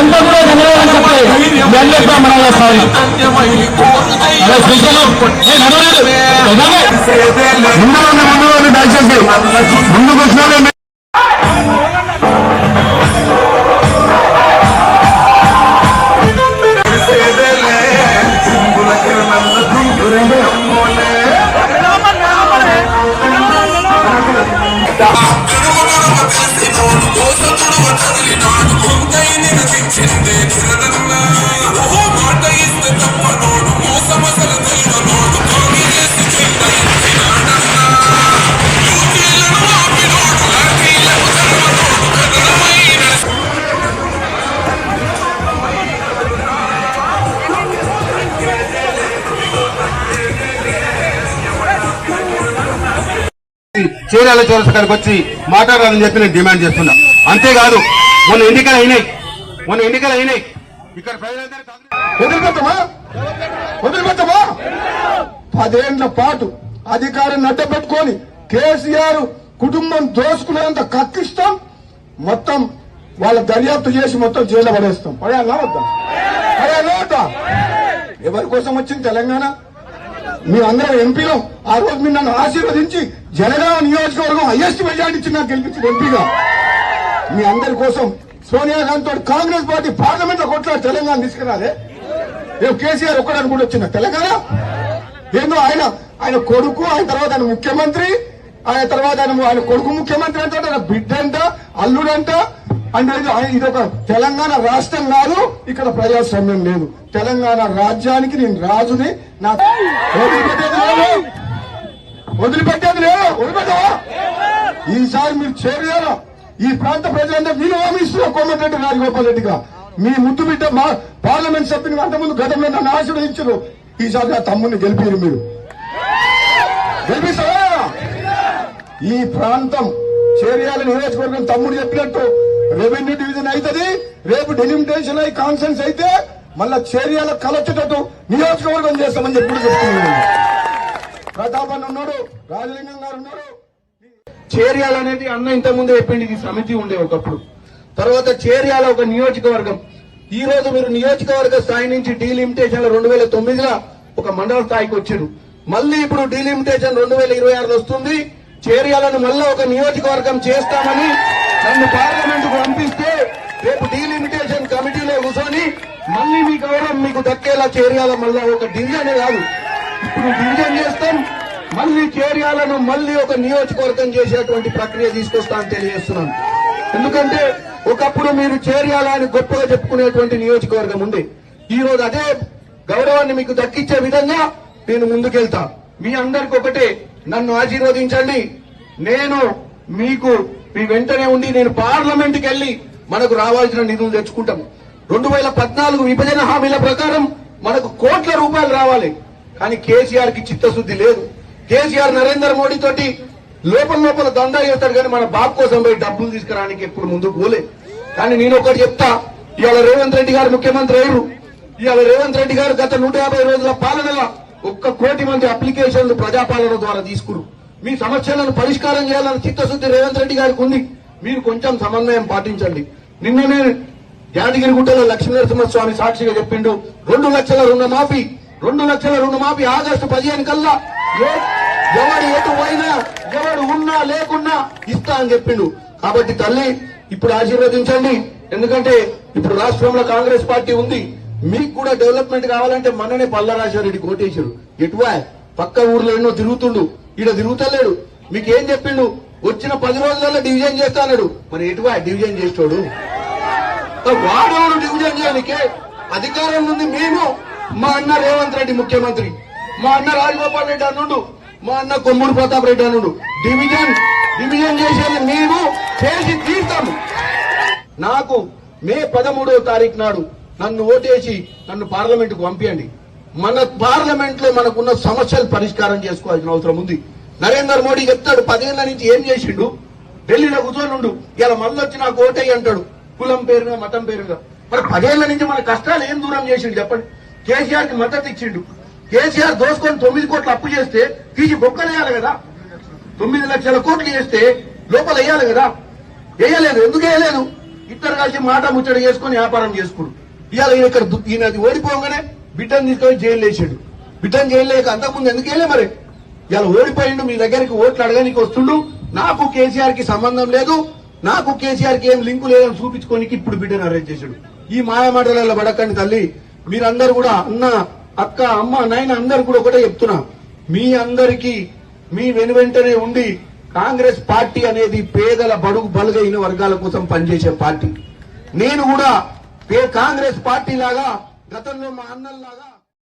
మీరంతా కూడా ధన్యవాదాలు చెప్పాలి. మనం చేస్తాం ముందు దయచేసి ముందుకు వచ్చిన చీరాల చౌరస్తానికి వచ్చి మాట్లాడాలని చెప్పి నేను డిమాండ్ చేస్తున్నా. అంతేకాదు మొన్న ఎన్నికలు అయినాయి ఇక్కడ వదిలిపెట్టమా 10 ఏళ్ల పాటు అధికారం అడ్డపెట్టుకొని కేసీఆర్ కుటుంబం దోసుకునేంత కక్కిస్తాం, మొత్తం వాళ్ళ దర్యాప్తు చేసి మొత్తం జైల్లో పడేస్తాం. పడేయాలా వద్దా? ఎవరి కోసం వచ్చింది తెలంగాణ? మీ అందరం ఎంపీలో ఆ రోజు మీరు నన్ను ఆశీర్వదించి జనగామ నియోజకవర్గం హైయెస్ట్ మెజార్టీ ఇచ్చి నాకు గెలిపించిన ఎంపీగా మీ అందరి కోసం సోనియా గాంధీ కాంగ్రెస్ పార్టీ పార్లమెంట్ లో కొట్లాడి తెలంగాణ తీసుకురాలే. రేపు కేసీఆర్ ఒక్కడానికి కూడా వచ్చిన తెలంగాణ ఏందో ఆయన కొడుకు, ఆయన తర్వాత ఆయన ముఖ్యమంత్రి, ఆయన తర్వాత ఆయన కొడుకు ముఖ్యమంత్రి అంటే ఆయన బిడ్డంట, అల్లుడంట అంటే ఇదొక తెలంగాణ రాష్ట్రం కాదు, ఇక్కడ ప్రజాస్వామ్యం లేదు. తెలంగాణ రాజ్యానికి నేను రాజుని, నాకు వదిలిపెట్టేది వదిలిపెట్టవా? ఈసారి మీరు చేయాలా? ఈ ప్రాంత ప్రజలంతా మీరు హామీస్తున్నారు కోమటిరెడ్డి రాజగోపాల్ రెడ్డిగా. మీ ముద్దు బిడ్డ మా పార్లమెంట్ సభ్యుని అంతకుముందు గతంలో నన్ను ఆశీర్వదించరు. ఈసారి నా తమ్ముడిని గెలిపారు. మీరు గెలిపిస్తారా? ఈ ప్రాంతం చేరియాల నియోజకవర్గం తమ్ముడు చెప్పినట్టు రెవెన్యూ డివిజన్ అవుతుంది. రేపు డెలిమిటేషన్ అయి కాన్ఫరెన్స్ అయితే మళ్ళా చేరియాల కలొచ్చేటట్టు నియోజకవర్గం చేస్తామని చెప్పి చెప్తున్నాను. ప్రతాపన్ ఉన్నాడు, రాజలింగం గారు ఉన్నాడు. చేరియాల అనేది అన్న ఇంతకుముందు చెప్పింది, ఇది సమితి ఉండే ఒకప్పుడు. తర్వాత చేరియాల ఒక నియోజకవర్గం. ఈ రోజు మీరు నియోజకవర్గ స్థాయి నుంచి డీలిమిటేషన్ 2009లో ఒక మండల స్థాయికి వచ్చారు. మళ్ళీ ఇప్పుడు డీలిమిటేషన్ 2026 వస్తుంది. చేరియాలను మళ్ళా ఒక నియోజకవర్గం చేస్తామని నన్ను పార్లమెంట్ కు పంపిస్తే రేపు డీలిమిటేషన్ కమిటీలో కూర్చొని మళ్ళీ మీ గౌరవం మీకు దక్కేలా చేరియాల మళ్ళా ఒక డివిజన్ కాదు, ఇప్పుడు డివిజన్ చేస్తాం. మళ్ళీ చేరియాలను మళ్ళీ ఒక నియోజకవర్గం చేసేటువంటి ప్రక్రియ తీసుకొస్తామని తెలియజేస్తున్నాను. ఎందుకంటే ఒకప్పుడు మీరు చేరియాల అని గొప్పగా చెప్పుకునేటువంటి నియోజకవర్గం ఉంది. ఈ రోజు అదే గౌరవాన్ని మీకు దక్కించే విధంగా నేను ముందుకెళ్తా. మీ అందరికి ఒకటే, నన్ను ఆశీర్వదించండి. నేను మీకు మీ వెంటనే ఉండి నేను పార్లమెంట్కి వెళ్లి మనకు రావాల్సిన నిధులు తెచ్చుకుంటాము. 2014 విభజన హామీల ప్రకారం మనకు కోట్ల రూపాయలు రావాలి. కానీ కేసీఆర్ కి చిత్తశుద్ధి లేదు. కేసీఆర్ నరేంద్ర మోడీ తోటి లోపల దందా చేస్తాడు, కానీ మన బాబు కోసం పోయి డబ్బులు తీసుకురానికి ఎప్పుడు ముందుకు పోలే. కానీ నేను ఒకటి చెప్తా, ఇవాళ రేవంత్ రెడ్డి గారు ముఖ్యమంత్రి అయ్యారు. ఇవాళ రేవంత్ రెడ్డి గారు గత 150 రోజుల పాలనలో 1 కోటి మంది అప్లికేషన్లు ప్రజాపాలన ద్వారా తీసుకురు. మీ సమస్యలను పరిష్కారం చేయాలని చిత్తశుద్ధి రేవంత్ రెడ్డి గారికి ఉంది. మీరు కొంచెం సమన్వయం పాటించండి. నిన్ననే యాదగిరిగుట్టలో లక్ష్మీనరసింహస్వామి సాక్షిగా చెప్పిండు, 2 లక్షల రుణమాఫీ ఆగస్టు 15 కల్లా ఎవడు ఎటు పోయినా ఎవడు ఉన్నా లేకున్నా ఇస్తా అని చెప్పిండు. కాబట్టి తల్లి ఇప్పుడు ఆశీర్వదించండి. ఎందుకంటే ఇప్పుడు రాష్ట్రంలో కాంగ్రెస్ పార్టీ ఉంది. మీకు కూడా డెవలప్మెంట్ కావాలంటే మననే పల్లరాజారెడ్డి కోటేశారు. ఎటువా పక్క ఊర్లో ఎన్నో తిరుగుతుండు, ఈడ తిరుగుతలేడు. మీకేం చెప్పిండు? వచ్చిన 10 రోజులలో డివిజన్ చేస్తాడు. మరి ఎటువా డివిజన్ చేస్తాడు? వాడేవాడు డివిజన్ చేయడానికే అధికారం ఉంది. మేము మా అన్న రేవంత్ రెడ్డి ముఖ్యమంత్రి, మా అన్న రాజగోపాల్ రెడ్డి అన్నుడు, మా అన్న కొమ్మూరు ప్రతాప్ రెడ్డి అన్నుడు. డివిజన్ చేసేది మేము చేసి తీర్తాము. నాకు మే 13వ తారీఖు నాడు నన్ను ఓటేసి నన్ను పార్లమెంట్ కు పంపించండి. మన పార్లమెంట్ లో మనకున్న సమస్యలు పరిష్కారం చేసుకోవాల్సిన అవసరం ఉంది. నరేంద్ర మోడీ చెప్తాడు 10 ఏళ్ల నుంచి ఏం చేసిండు, ఢిల్లీలో కూర్చొని ఉండు, ఇలా మళ్ళీ వచ్చి నాకు ఓటేయి అంటాడు, కులం పేరు మీద మతం పేరు మీద. మరి 10 ఏళ్ల నుంచి మన కష్టాలు ఏం దూరం చేసిండు చెప్పండి. కేసీఆర్ కి మద్దతు ఇచ్చిండు. కేసీఆర్ దోసుకొని 9 కోట్ల అప్పు చేస్తే తీసి బొక్కలేయాలి కదా. 9 లక్షల కోట్లు చేస్తే లోపల వేయాలి కదా. వేయలేదు. ఎందుకు వేయలేదు? ఇద్దరు కలిసి మాట ముచ్చట చేసుకుని వ్యాపారం చేసుకుడు. ఇవాళ ఈయన ఇక్కడ ఈయన అది ఓడిపోగానే బిడ్డను తీసుకొని జైలు వేసాడు. బిడ్డను జైలు లేక అంతకుముందు ఎందుకు వెళ్ళే మరి ఇవాళ ఓడిపోయిండు. మీ దగ్గరికి ఓట్లు అడగడానికి వస్తుండు. నాకు కేసీఆర్ కి సంబంధం లేదు, నాకు కేసీఆర్ కి ఏం లింకు లేదని చూపించుకోనికి ఇప్పుడు బిడ్డను అరెస్ట్ చేశాడు. ఈ మాయమాటలలో పడకండి తల్లి. మీరందరూ కూడా అన్న, అక్క, అమ్మ, నాయన అందరు కూడా ఒకటే చెప్తున్నా, మీ అందరికీ మీ వెనువెంటనే ఉండి కాంగ్రెస్ పార్టీ అనేది పేదల బడుగు బలుగైన వర్గాల కోసం పనిచేసే పార్టీ. నేను కూడా కాంగ్రెస్ పార్టీ లాగా గతంలో మా అన్నల్లాగా